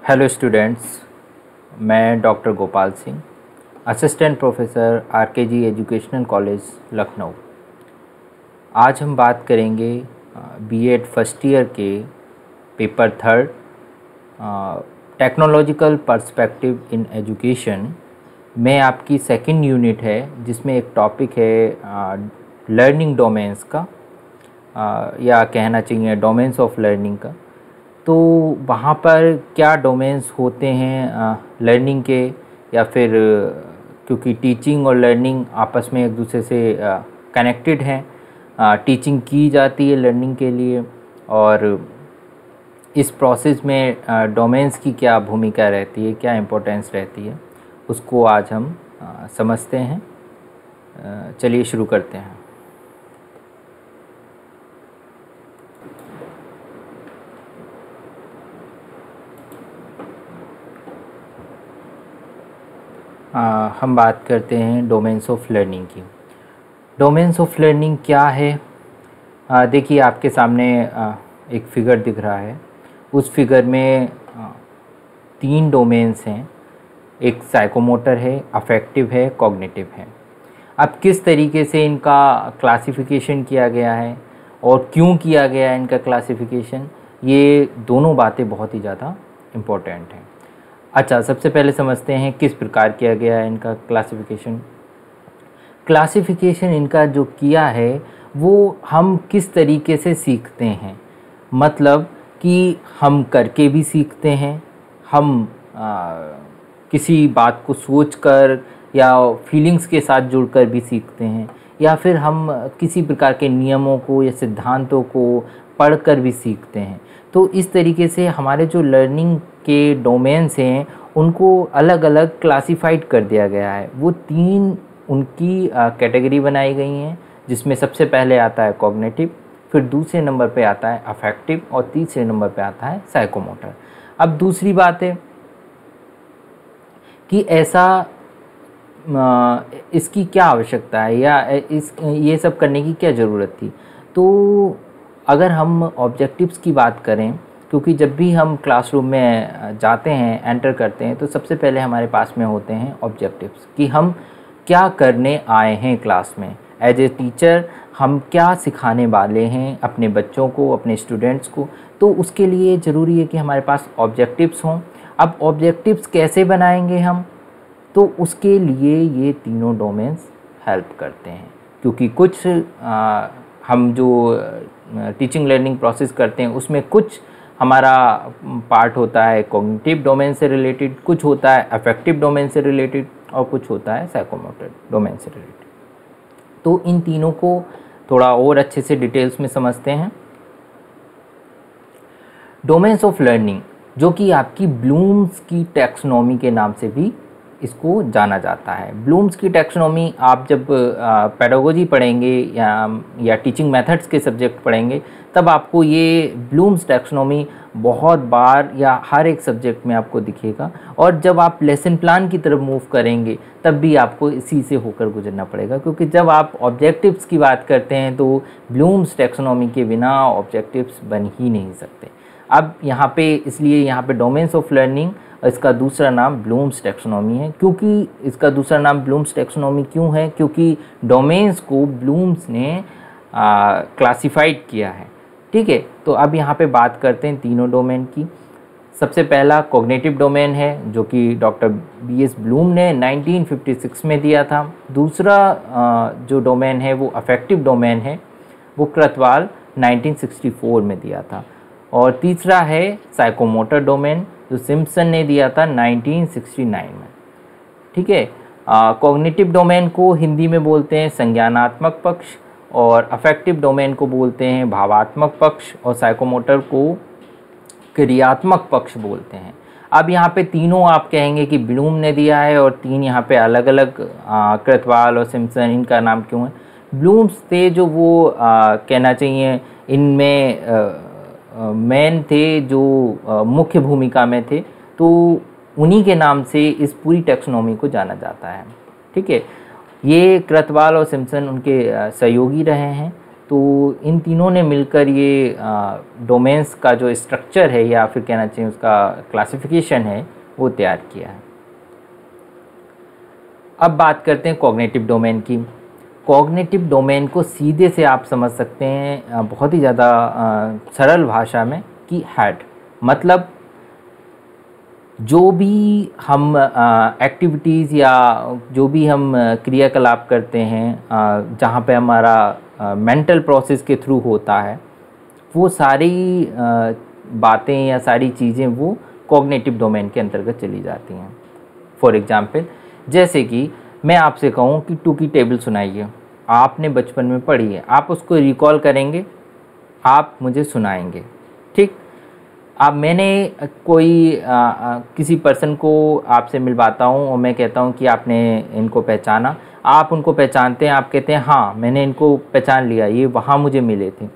Hello students, मैं doctor Gopal Singh, assistant professor RKG educational college Lucknow. आज हम बात करेंगे बीएड फर्स्ट ईयर के paper third technological perspective in education में आपकी सेकंड यूनिट है, जिसमें एक टॉपिक है लर्निंग डोमेन्स का, या कहना चाहिए डोमेन्स ऑफ लर्निंग का। तो वहाँ पर क्या डोमेन्स होते हैं लर्निंग के, या फिर क्योंकि टीचिंग और लर्निंग आपस में एक दूसरे से कनेक्टेड हैं, टीचिंग की जाती है लर्निंग के लिए, और इस प्रोसेस में डोमेन्स की क्या भूमिका रहती है, क्या इम्पोर्टेंस रहती है, उसको आज हम समझते हैं। चलिए शुरू करते हैं। हम बात करते हैं डोमेन्स ऑफ लर्निंग की। डोमेन्स ऑफ लर्निंग क्या है? देखिए, आपके सामने एक फिगर दिख रहा है। उस फिगर में 3 डोमेन्स हैं। एक साइकोमोटर है, अफेक्टिव है, कॉग्निटिव है। अब किस तरीके से इनका क्लासिफिकेशन किया गया है और क्यों किया गया है इनका क्लासिफिकेशन, ये दोनों बातें बहुत ही ज़्यादा इम्पोर्टेंट हैं। अच्छा, सबसे पहले समझते हैं किस प्रकार किया गया है इनका क्लासिफिकेशन। क्लासिफिकेशन इनका जो किया है वो हम किस तरीके से सीखते हैं, मतलब कि हम करके भी सीखते हैं, हम किसी बात को सोचकर या फीलिंग्स के साथ जुड़कर भी सीखते हैं, या फिर हम किसी प्रकार के नियमों को या सिद्धांतों को पढ़कर भी सीखते हैं। तो इस तरीके से हमारे जो लर्निंग के डोमेन्स हैं उनको अलग अलग क्लासिफाइड कर दिया गया है। वो 3 उनकी कैटेगरी बनाई गई हैं, जिसमें सबसे पहले आता है कॉग्निटिव, फिर दूसरे नंबर पे आता है अफेक्टिव और तीसरे नंबर पे आता है साइकोमोटर। अब दूसरी बात है कि ऐसा इसकी क्या आवश्यकता है, या ये सब करने की क्या ज़रूरत थी। तो अगर हम ऑब्जेक्टिव्स की बात करें, क्योंकि जब भी हम क्लासरूम में जाते हैं, एंटर करते हैं, तो सबसे पहले हमारे पास में होते हैं ऑब्जेक्टिव्स कि हम क्या करने आए हैं क्लास में। एज ए टीचर हम क्या सिखाने वाले हैं अपने बच्चों को, अपने स्टूडेंट्स को। तो उसके लिए ज़रूरी है कि हमारे पास ऑब्जेक्टिव्स हों। अब ऑब्जेक्टिव्स कैसे बनाएंगे हम, तो उसके लिए ये तीनों डोमेन्स हेल्प करते हैं। क्योंकि कुछ हम जो टीचिंग लर्निंग प्रोसेस करते हैं उसमें कुछ हमारा पार्ट होता है कॉग्निटिव डोमेन से रिलेटेड, कुछ होता है अफेक्टिव डोमेन से रिलेटेड, और कुछ होता है साइकोमोटर डोमेन से रिलेटेड। तो इन तीनों को थोड़ा और अच्छे से डिटेल्स में समझते हैं। डोमेन्स ऑफ लर्निंग, जो कि आपकी ब्लूम्स की टैक्सोनॉमी के नाम से भी इसको जाना जाता है। ब्लूम्स की टैक्सोनॉमी आप जब पेडागोजी पढ़ेंगे या टीचिंग मेथड्स के सब्जेक्ट पढ़ेंगे, तब आपको ये ब्लूम्स टैक्सोनॉमी बहुत बार या हर एक सब्जेक्ट में आपको दिखेगा। और जब आप लेसन प्लान की तरफ मूव करेंगे तब भी आपको इसी से होकर गुजरना पड़ेगा, क्योंकि जब आप ऑब्जेक्टिव्स की बात करते हैं तो ब्लूम्स टैक्सोनॉमी के बिना ऑब्जेक्टिव्स बन ही नहीं सकते। अब यहाँ पे इसलिए यहाँ पे डोमेन्स ऑफ लर्निंग, इसका दूसरा नाम ब्लूम्स टैक्सोनॉमी है। क्योंकि इसका दूसरा नाम ब्लूम्स टैक्सोनॉमी क्यों है? क्योंकि डोमेन्स को ब्लूम्स ने क्लासिफाइड किया है। ठीक है, तो अब यहाँ पे बात करते हैं तीनों डोमेन की। सबसे पहला कॉग्निटिव डोमेन है, जो कि डॉक्टर BS ब्लूम ने 1956 में दिया था। दूसरा जो डोमेन है वो अफेक्टिव डोमेन है, वो क्रतवाल 1964 में दिया था। और तीसरा है साइकोमोटर डोमेन, जो सिम्पसन ने दिया था 1969 में। ठीक है, कॉग्निटिव डोमेन को हिंदी में बोलते हैं संज्ञानात्मक पक्ष, और अफेक्टिव डोमेन को बोलते हैं भावात्मक पक्ष, और साइकोमोटर को क्रियात्मक पक्ष बोलते हैं। अब यहाँ पे तीनों आप कहेंगे कि ब्लूम ने दिया है, और 3 यहाँ पे अलग अलग क्रतवाल और सिम्पसन, इनका नाम क्यों है? ब्लूम्स थे जो वो कहना चाहिए इनमें मैन थे, जो मुख्य भूमिका में थे, तो उन्हीं के नाम से इस पूरी टैक्सोनॉमी को जाना जाता है। ठीक है, ये क्रतवाल और सिम्पसन उनके सहयोगी रहे हैं। तो इन तीनों ने मिलकर ये डोमेन्स का जो स्ट्रक्चर है या फिर कहना चाहिए उसका क्लासिफिकेशन है वो तैयार किया है। अब बात करते हैं कॉग्निटिव डोमेन की। कॉग्निटिव डोमेन को सीधे से आप समझ सकते हैं बहुत ही ज़्यादा सरल भाषा में कि हेड, मतलब जो भी हम एक्टिविटीज़ या जो भी हम क्रियाकलाप करते हैं जहाँ पे हमारा मेंटल प्रोसेस के थ्रू होता है, वो सारी बातें या सारी चीज़ें वो कॉग्निटिव डोमेन के अंतर्गत चली जाती हैं। फॉर एग्ज़ाम्पल, जैसे कि मैं आपसे कहूँ कि 2 की टेबल सुनाइए, आपने बचपन में पढ़ी है, आप उसको रिकॉल करेंगे, आप मुझे सुनाएंगे, ठीक। अब मैंने कोई किसी पर्सन को आपसे मिलवाता हूँ और मैं कहता हूँ कि आपने इनको पहचाना, आप उनको पहचानते हैं, आप कहते हैं हाँ मैंने इनको पहचान लिया, ये वहाँ मुझे मिले थे।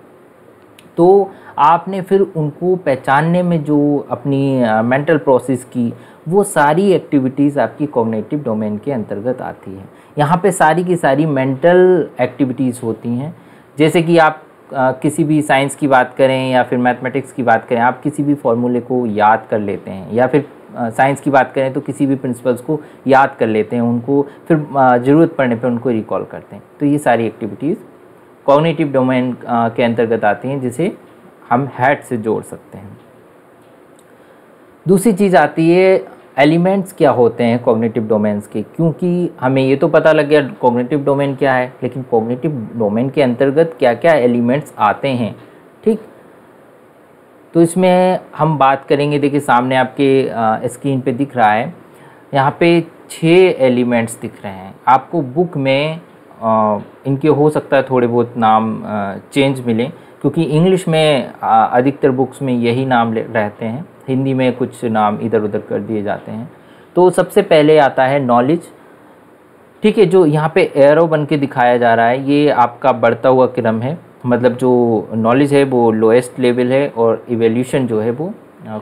तो आपने फिर उनको पहचानने में जो अपनी मेंटल प्रोसेस की, वो सारी एक्टिविटीज़ आपकी कॉग्निटिव डोमेन के अंतर्गत आती है। यहाँ पे सारी की सारी मेंटल एक्टिविटीज़ होती हैं। जैसे कि आप किसी भी साइंस की बात करें या फिर मैथमेटिक्स की बात करें, आप किसी भी फॉर्मूले को याद कर लेते हैं, या फिर साइंस की बात करें तो किसी भी प्रिंसिपल्स को याद कर लेते हैं, उनको फिर ज़रूरत पड़ने पे उनको रिकॉल करते हैं। तो ये सारी एक्टिविटीज़ कॉग्निटिव डोमेन के अंतर्गत आती हैं, जिसे हम हेड से जोड़ सकते हैं। दूसरी चीज़ आती है एलिमेंट्स क्या होते हैं कॉग्निटिव डोमेन्स के, क्योंकि हमें ये तो पता लग गया कॉग्निटिव डोमेन क्या है, लेकिन कॉग्निटिव डोमेन के अंतर्गत क्या क्या एलिमेंट्स आते हैं, ठीक। तो इसमें हम बात करेंगे, देखिए सामने आपके स्क्रीन पे दिख रहा है, यहाँ पे 6 एलिमेंट्स दिख रहे हैं। आपको बुक में इनके हो सकता है थोड़े बहुत नाम चेंज मिलें, क्योंकि इंग्लिश में अधिकतर बुक्स में यही नाम रहते हैं, हिंदी में कुछ नाम इधर उधर कर दिए जाते हैं। तो सबसे पहले आता है नॉलेज, ठीक है, जो यहाँ पे एरो बन के दिखाया जा रहा है, ये आपका बढ़ता हुआ क्रम है, मतलब जो नॉलेज है वो लोएस्ट लेवल है और इवोल्यूशन जो है वो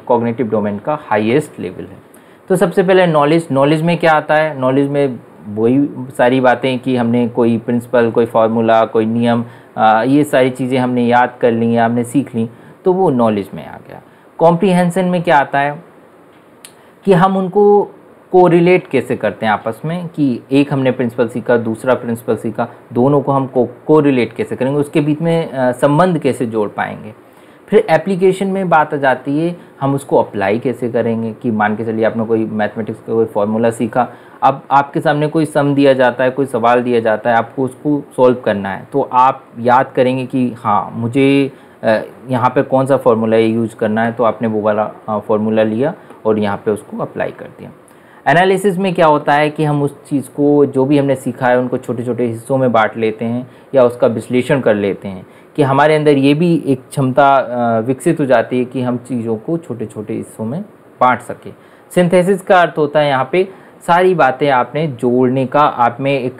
कॉग्निटिव डोमेन का हाईएस्ट लेवल है। तो सबसे पहले नॉलेज में क्या आता है, नॉलेज में वही सारी बातें कि हमने कोई प्रिंसिपल, कोई फार्मूला, कोई नियम, ये सारी चीज़ें हमने याद कर ली या हमने सीख ली, तो वो नॉलेज में आ गया। कॉम्प्रीहेंशन में क्या आता है कि हम उनको कोरिलेट कैसे करते हैं आपस में, कि एक हमने प्रिंसिपल सीखा, दूसरा प्रिंसिपल सीखा, दोनों को हम कोरिलेट कैसे करेंगे, उसके बीच में संबंध कैसे जोड़ पाएंगे। फिर एप्लीकेशन में बात आ जाती है, हम उसको अप्लाई कैसे करेंगे, कि मान के चलिए आपने कोई मैथमेटिक्स का कोई फार्मूला सीखा, अब आपके सामने कोई सम दिया जाता है, कोई सवाल दिया जाता है, आपको उसको सॉल्व करना है, तो आप याद करेंगे कि हाँ मुझे यहाँ पे कौन सा फार्मूला यूज़ करना है, तो आपने वो वाला फार्मूला लिया और यहाँ पे उसको अप्लाई कर दिया। एनालिसिस में क्या होता है कि हम उस चीज़ को, जो भी हमने सीखा है, उनको छोटे छोटे हिस्सों में बांट लेते हैं या उसका विश्लेषण कर लेते हैं, कि हमारे अंदर ये भी एक क्षमता विकसित हो जाती है कि हम चीज़ों को छोटे छोटे हिस्सों में बांट सकें। सिंथेसिस का अर्थ होता है यहाँ पे सारी बातें आपने जोड़ने का, आप में एक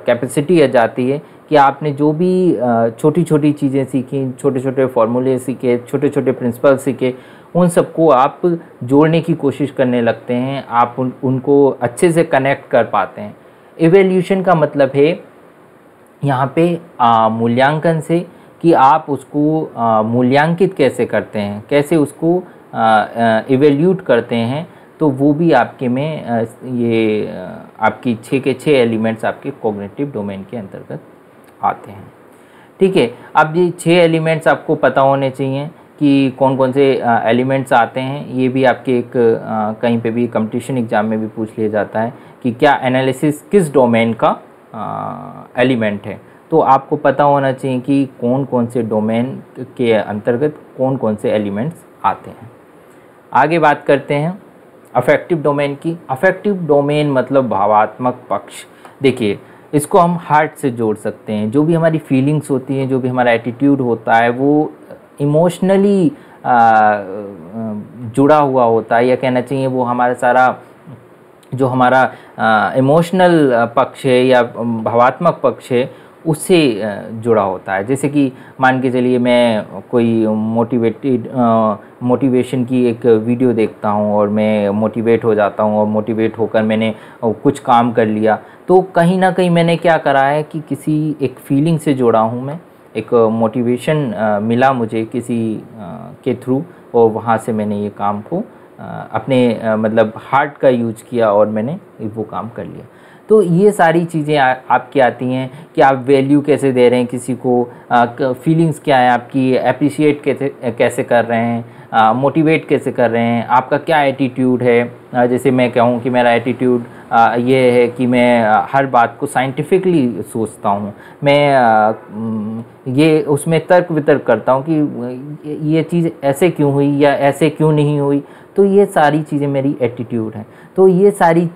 कैपेसिटी आ जाती है कि आपने जो भी छोटी छोटी चीज़ें सीखी, छोटे छोटे फार्मूले सीखे, छोटे छोटे प्रिंसिपल सीखे, उन सबको आप जोड़ने की कोशिश करने लगते हैं, आप उनको अच्छे से कनेक्ट कर पाते हैं। इवैल्यूएशन का मतलब है यहाँ पे मूल्यांकन से, कि आप उसको मूल्यांकित कैसे करते हैं, कैसे उसको इवैल्यूट करते हैं, तो वो भी आपके में ये आपकी 6 के 6 एलिमेंट्स आपके कॉग्निटिव डोमेन के अंतर्गत आते हैं, ठीक है। अब ये 6 एलिमेंट्स आपको पता होने चाहिए कि कौन कौन से एलिमेंट्स आते हैं। ये भी आपके एक कहीं पे भी कंपटीशन एग्ज़ाम में भी पूछ लिया जाता है कि क्या एनालिसिस किस डोमेन का एलिमेंट है, तो आपको पता होना चाहिए कि कौन कौन से डोमेन के अंतर्गत कौन कौन से एलिमेंट्स आते हैं। आगे बात करते हैं अफेक्टिव डोमेन की। अफेक्टिव डोमेन मतलब भावात्मक पक्ष। देखिए, इसको हम हार्ट से जोड़ सकते हैं। जो भी हमारी फीलिंग्स होती हैं, जो भी हमारा एटीट्यूड होता है, वो इमोशनली जुड़ा हुआ होता है, या कहना चाहिए वो हमारा सारा जो हमारा इमोशनल पक्ष है या भावात्मक पक्ष है, उससे जुड़ा होता है। जैसे कि मान के चलिए मैं कोई मोटिवेशन की एक वीडियो देखता हूँ और मैं मोटिवेट हो जाता हूँ, और मोटिवेट होकर मैंने कुछ काम कर लिया, तो कहीं ना कहीं मैंने क्या करा है कि किसी एक फीलिंग से जुड़ा हूँ मैं, एक मोटिवेशन मिला मुझे किसी के थ्रू, और वहाँ से मैंने ये काम को अपने मतलब हार्ट का यूज किया और मैंने वो काम कर लिया। तो ये सारी चीज़ें आपकी आती हैं कि आप वैल्यू कैसे दे रहे हैं किसी को, फीलिंग्स क्या है आपकी, अप्रिशिएट कैसे कर रहे हैं, मोटिवेट कैसे कर रहे हैं, आपका क्या एटीट्यूड है। जैसे मैं कहूँ कि मेरा एटीट्यूड ये है कि मैं हर बात को साइंटिफिकली सोचता हूँ, मैं ये उसमें तर्क वितर्क करता हूँ कि ये चीज़ ऐसे क्यों हुई या ऐसे क्यों नहीं हुई। तो ये सारी चीज़ें मेरी एटीट्यूड हैं। तो ये सारी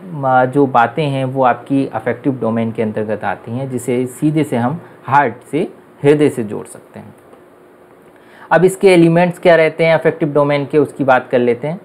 जो बातें हैं वो आपकी अफेक्टिव डोमेन के अंतर्गत आती हैं, जिसे सीधे से हम हार्ट से, हृदय से जोड़ सकते हैं। अब इसके एलिमेंट्स क्या रहते हैं अफेक्टिव डोमेन के, उसकी बात कर लेते हैं।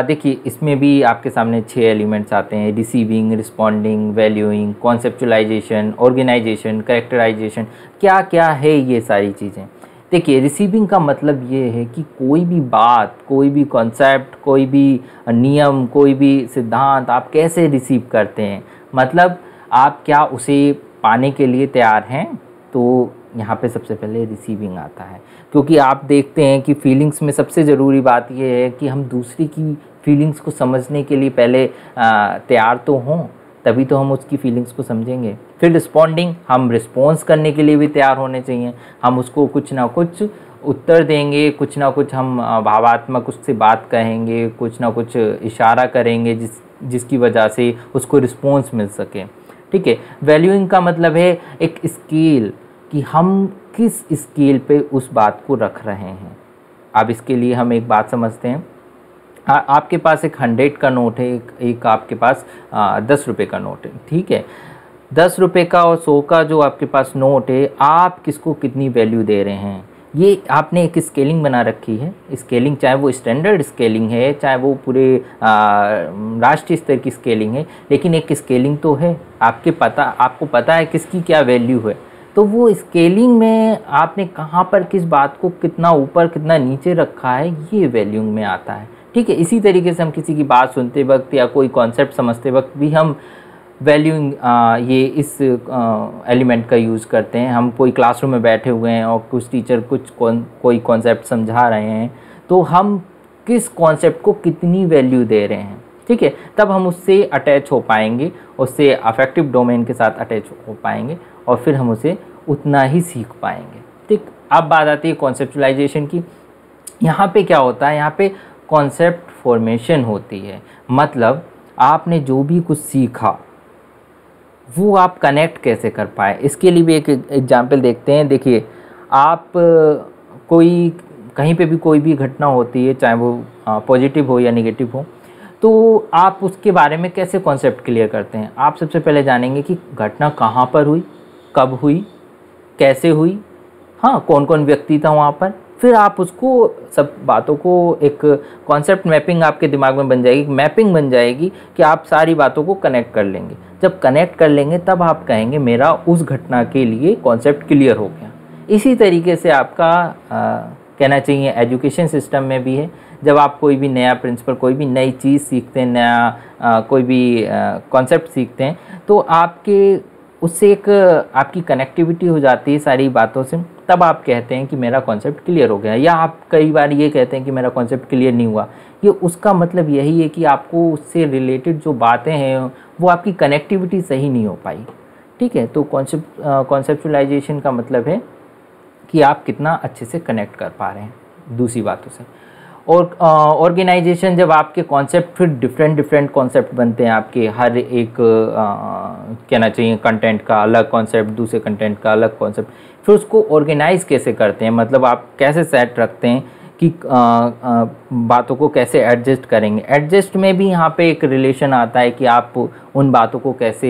देखिए इसमें भी आपके सामने 6 एलिमेंट्स आते हैं: receiving, responding, valuing, conceptualisation, organisation, characterisation. क्या क्या है ये सारी चीज़ें? देखिए रिसीविंग का मतलब ये है कि कोई भी बात, कोई भी कॉन्सेप्ट, कोई भी नियम, कोई भी सिद्धांत आप कैसे रिसीव करते हैं, मतलब आप क्या उसे पाने के लिए तैयार हैं। तो यहाँ पे सबसे पहले रिसीविंग आता है, क्योंकि आप देखते हैं कि फीलिंग्स में सबसे ज़रूरी बात ये है कि हम दूसरे की फीलिंग्स को समझने के लिए पहले तैयार तो हों, तभी तो हम उसकी फीलिंग्स को समझेंगे। फिर रिस्पॉन्डिंग, हम रिस्पॉन्स करने के लिए भी तैयार होने चाहिए, हम उसको कुछ ना कुछ उत्तर देंगे, कुछ ना कुछ हम भावात्मक उससे बात कहेंगे, कुछ ना कुछ इशारा करेंगे जिसकी वजह से उसको रिस्पॉन्स मिल सके। ठीक है। वैल्यूइंग का मतलब है एक स्केल, कि हम किस स्केल पे उस बात को रख रहे हैं। अब इसके लिए हम एक बात समझते हैं। आपके पास एक 100 का नोट है, एक आपके पास 10 रुपये का नोट है। ठीक है। 10 रुपये का और 100 का जो आपके पास नोट है, आप किसको कितनी वैल्यू दे रहे हैं, ये आपने एक स्केलिंग बना रखी है। स्केलिंग चाहे वो स्टैंडर्ड स्केलिंग है, चाहे वो पूरे राष्ट्रीय स्तर की स्केलिंग है, लेकिन एक स्केलिंग तो है। आपको पता है किसकी क्या वैल्यू है। तो वो स्केलिंग में आपने कहाँ पर किस बात को कितना ऊपर कितना नीचे रखा है, ये वैल्यूइंग में आता है। ठीक है। इसी तरीके से हम किसी की बात सुनते वक्त या कोई कॉन्सेप्ट समझते वक्त भी हम वैल्यूइंग ये इस एलिमेंट का यूज़ करते हैं। हम कोई क्लासरूम में बैठे हुए हैं और कुछ टीचर कोई कॉन्सेप्ट समझा रहे हैं, तो हम किस कॉन्सेप्ट को कितनी वैल्यू दे रहे हैं। ठीक है। तब हम उससे अटैच हो पाएंगे, उससे अफेक्टिव डोमेन के साथ अटैच हो पाएंगे, और फिर हम उसे उतना ही सीख पाएंगे। ठीक। अब बात आती है कॉन्सेप्चुलाइजेशन की। यहाँ पे क्या होता है, यहाँ पे कॉन्सेप्ट फॉर्मेशन होती है। मतलब आपने जो भी कुछ सीखा वो आप कनेक्ट कैसे कर पाए। इसके लिए भी एक एग्जाम्पल देखते हैं। देखिए आप कोई कहीं पे भी कोई भी घटना होती है, चाहे वो पॉजिटिव हो या नेगेटिव हो, तो आप उसके बारे में कैसे कॉन्सेप्ट क्लियर करते हैं। आप सबसे पहले जानेंगे कि घटना कहाँ पर हुई, कब हुई, कैसे हुई, हाँ कौन कौन व्यक्ति था वहाँ पर। फिर आप उसको सब बातों को एक कॉन्सेप्ट मैपिंग आपके दिमाग में बन जाएगी, मैपिंग बन जाएगी कि आप सारी बातों को कनेक्ट कर लेंगे। जब कनेक्ट कर लेंगे तब आप कहेंगे मेरा उस घटना के लिए कॉन्सेप्ट क्लियर हो गया। इसी तरीके से आपका कहना चाहिए एजुकेशन सिस्टम में भी है। जब आप कोई भी नया प्रिंसिपल, कोई भी नई चीज़ सीखते हैं, नया कोई भी कॉन्सेप्ट सीखते हैं, तो आपके उससे एक आपकी कनेक्टिविटी हो जाती है सारी बातों से। तब आप कहते हैं कि मेरा कॉन्सेप्ट क्लियर हो गया। या आप कई बार ये कहते हैं कि मेरा कॉन्सेप्ट क्लियर नहीं हुआ। ये उसका मतलब यही है कि आपको उससे रिलेटेड जो बातें हैं वो आपकी कनेक्टिविटी सही नहीं हो पाई। ठीक है। तो कॉन्सेप्चुलाइजेशन का मतलब है कि आप कितना अच्छे से कनेक्ट कर पा रहे हैं दूसरी बातों से। और ऑर्गेनाइजेशन, जब आपके कॉन्सेप्ट फिर डिफरेंट कॉन्सेप्ट बनते हैं, आपके हर एक कहना चाहिए कंटेंट का अलग कॉन्सेप्ट, दूसरे कंटेंट का अलग कॉन्सेप्ट, फिर उसको ऑर्गेनाइज कैसे करते हैं, मतलब आप कैसे सेट रखते हैं कि बातों को कैसे एडजस्ट करेंगे। एडजस्ट में भी यहाँ पे एक रिलेशन आता है कि आप उन बातों को कैसे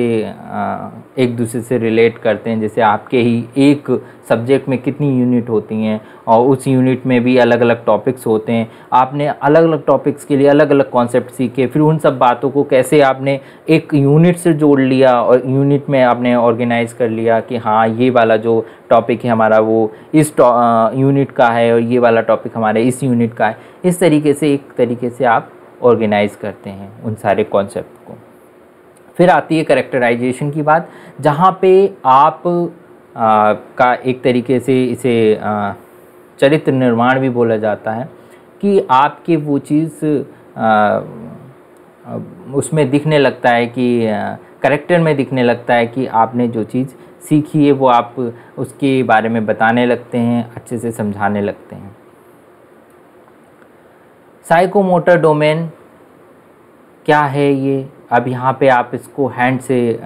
एक दूसरे से रिलेट करते हैं। जैसे आपके ही एक सब्जेक्ट में कितनी यूनिट होती हैं और उस यूनिट में भी अलग अलग टॉपिक्स होते हैं। आपने अलग अलग टॉपिक्स के लिए अलग अलग कॉन्सेप्ट सीखे, फिर उन सब बातों को कैसे आपने एक यूनिट से जोड़ लिया और यूनिट में आपने ऑर्गेनाइज कर लिया कि हाँ ये वाला जो टॉपिक है हमारा वो इस यूनिट का है और ये वाला टॉपिक हमारे इस यूनिट का है। इस तरीके से एक तरीके से आप ऑर्गेनाइज करते हैं उन सारे कॉन्सेप्ट को। फिर आती है कैरेक्टराइजेशन की बात, जहाँ पे आप का एक तरीके से इसे चरित्र निर्माण भी बोला जाता है कि आपके वो चीज़ उसमें दिखने लगता है कि करैक्टर में दिखने लगता है कि आपने जो चीज़ सीखी है वो आप उसके बारे में बताने लगते हैं, अच्छे से समझाने लगते हैं। साइकोमोटर डोमेन क्या है ये? अब यहाँ पे आप इसको हैंड से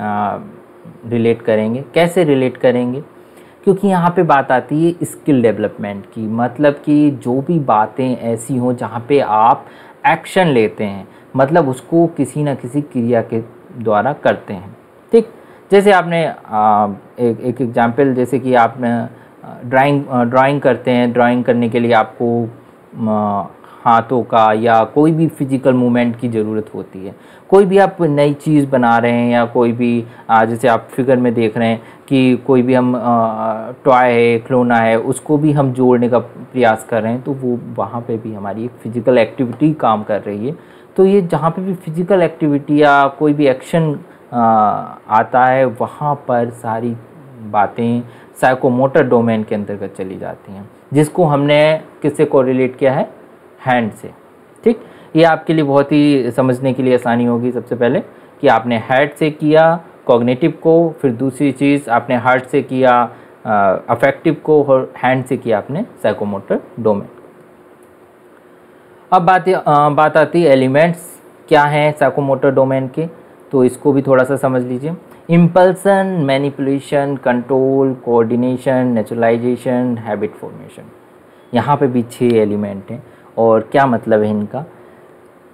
रिलेट करेंगे। कैसे रिलेट करेंगे? क्योंकि यहाँ पे बात आती है स्किल डेवलपमेंट की, मतलब कि जो भी बातें ऐसी हों जहाँ पे आप एक्शन लेते हैं, मतलब उसको किसी न किसी क्रिया के द्वारा करते हैं। ठीक, जैसे आपने एक एग्जाम्पल, जैसे कि आप ड्राइंग करते हैं। ड्राइंग करने के लिए आपको हाथों का या कोई भी फिजिकल मूवमेंट की ज़रूरत होती है। कोई भी आप नई चीज़ बना रहे हैं या कोई भी जैसे आप फिगर में देख रहे हैं कि कोई भी हम टॉय है, खिलौना है, उसको भी हम जोड़ने का प्रयास कर रहे हैं, तो वो वहाँ पे भी हमारी एक फ़िज़िकल एक्टिविटी काम कर रही है। तो ये जहाँ पे भी फिज़िकल एक्टिविटी या कोई भी एक्शन आता है, वहाँ पर सारी बातें साइकोमोटर डोमेन के अंतर्गत चली जाती हैं, जिसको हमने किससे कोरिलेट किया है? हैंड से। ठीक, ये आपके लिए बहुत ही समझने के लिए आसानी होगी। सबसे पहले कि आपने हेड से किया कॉग्निटिव को, फिर दूसरी चीज़ आपने हार्ट से किया अफेक्टिव को, और हैंड से किया आपने साइकोमोटर डोमेन। अब बात आती है एलिमेंट्स क्या हैं साइकोमोटर डोमेन के, तो इसको भी थोड़ा सा समझ लीजिए। Impulsion, manipulation, control, coordination, naturalisation, habit formation. यहाँ पे भी 6 एलिमेंट हैं। और क्या मतलब है इनका?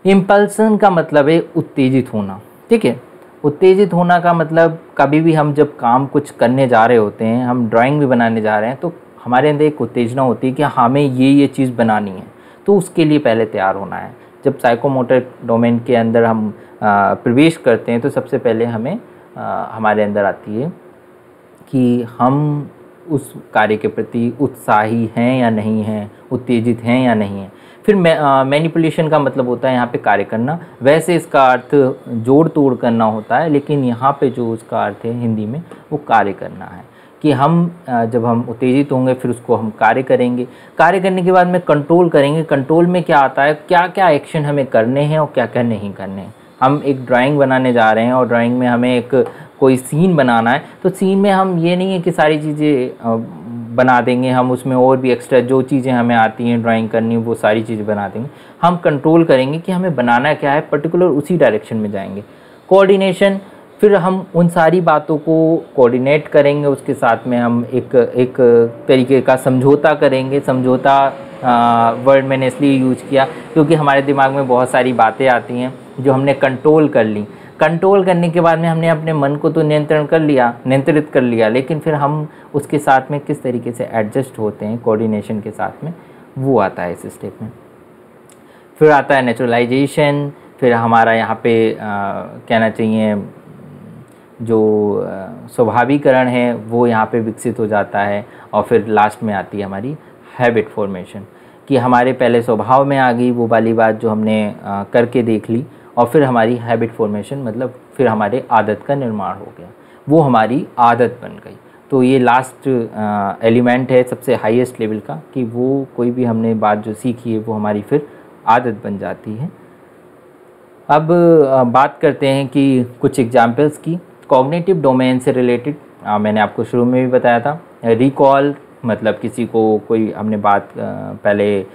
इम्पल्सन का मतलब है उत्तेजित होना। ठीक है, उत्तेजित होना का मतलब कभी भी हम जब काम कुछ करने जा रहे होते हैं, हम ड्राइंग भी बनाने जा रहे हैं, तो हमारे अंदर एक उत्तेजना होती है कि हमें ये चीज़ बनानी है, तो उसके लिए पहले तैयार होना है। जब साइकोमोटर डोमेन के अंदर हम प्रवेश करते हैं, तो सबसे पहले हमें हमारे अंदर आती है कि हम उस कार्य के प्रति उत्साही हैं या नहीं हैं, उत्तेजित हैं या नहीं हैं। फिर मैनिपुलेशन का मतलब होता है यहाँ पे कार्य करना। वैसे इसका अर्थ जोड़ तोड़ करना होता है, लेकिन यहाँ पे जो उसका अर्थ है हिंदी में, वो कार्य करना है कि हम जब हम उत्तेजित होंगे फिर उसको हम कार्य करेंगे। कार्य करने के बाद में कंट्रोल करेंगे। कंट्रोल में क्या आता है, क्या क्या एक्शन हमें करने हैं और क्या क्या नहीं करने हैं। हम एक ड्राइंग बनाने जा रहे हैं और ड्राइंग में हमें एक कोई सीन बनाना है, तो सीन में हम ये नहीं है कि सारी चीज़ें बना देंगे, हम उसमें और भी एक्स्ट्रा जो चीज़ें हमें आती हैं ड्राइंग करनी वो सारी चीज़ें बना देंगे। हम कंट्रोल करेंगे कि हमें बनाना क्या है, पर्टिकुलर उसी डायरेक्शन में जाएंगे। कोऑर्डिनेशन, फिर हम उन सारी बातों को कोऑर्डिनेट करेंगे, उसके साथ में हम एक तरीके का समझौता करेंगे। समझौता वर्ड मैंने इसलिए यूज किया क्योंकि हमारे दिमाग में बहुत सारी बातें आती हैं जो हमने कंट्रोल कर ली। कंट्रोल करने के बाद में हमने अपने मन को तो नियंत्रित कर लिया, लेकिन फिर हम उसके साथ में किस तरीके से एडजस्ट होते हैं कोऑर्डिनेशन के साथ में, वो आता है इस स्टेप में। फिर आता है नेचुरलाइजेशन। फिर हमारा यहाँ पे कहना चाहिए जो स्वाभाविकरण है वो यहाँ पे विकसित हो जाता है। और फिर लास्ट में आती है हमारी हैबिट फॉर्मेशन, कि हमारे पहले स्वभाव में आ गई वो वाली बात जो हमने करके देख ली, और फिर हमारी हैबिट फॉर्मेशन मतलब फिर हमारे आदत का निर्माण हो गया, वो हमारी आदत बन गई। तो ये लास्ट एलिमेंट है सबसे हाईएस्ट लेवल का, कि वो कोई भी हमने बात जो सीखी है वो हमारी फिर आदत बन जाती है। अब बात करते हैं कि कुछ एग्जाम्पल्स की कॉग्निटिव डोमेन से रिलेटेड। मैंने आपको शुरू में भी बताया था। रिकॉल मतलब किसी को कोई हमने बात पहले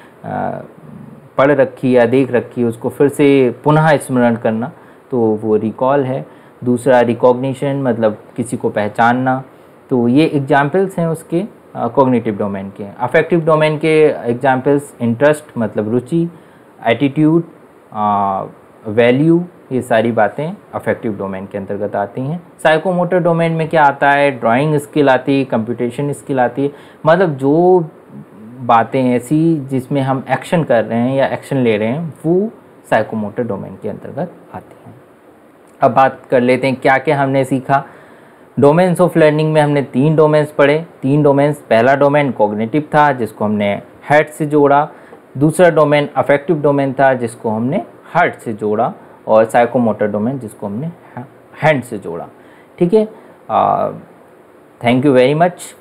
पढ़ रखी या देख रखी, उसको फिर से पुनः स्मरण करना, तो वो रिकॉल है। दूसरा रिकॉग्निशन मतलब किसी को पहचानना। तो ये एग्जाम्पल्स हैं उसके कॉग्निटिव डोमेन के। अफेक्टिव डोमेन के एग्जाम्पल्स इंटरेस्ट मतलब रुचि, एटीट्यूड, वैल्यू, ये सारी बातें अफेक्टिव डोमेन के अंतर्गत आती हैं। साइकोमोटर डोमेन में क्या आता है, ड्राइंग स्किल आती है, कंप्यूटेशन स्किल आती है, मतलब जो बातें ऐसी जिसमें हम एक्शन कर रहे हैं या एक्शन ले रहे हैं वो साइकोमोटर डोमेन के अंतर्गत आती हैं। अब बात कर लेते हैं क्या क्या हमने सीखा। डोमेन्स ऑफ लर्निंग में हमने 3 डोमेन्स पढ़े। 3 डोमेन्स, पहला डोमेन कॉग्निटिव था जिसको हमने हेड से जोड़ा, दूसरा डोमेन अफेक्टिव डोमेन था जिसको हमने हार्ट से जोड़ा, और साइकोमोटर डोमेन जिसको हमने हैंड से जोड़ा। ठीक है, थैंक यू वेरी मच।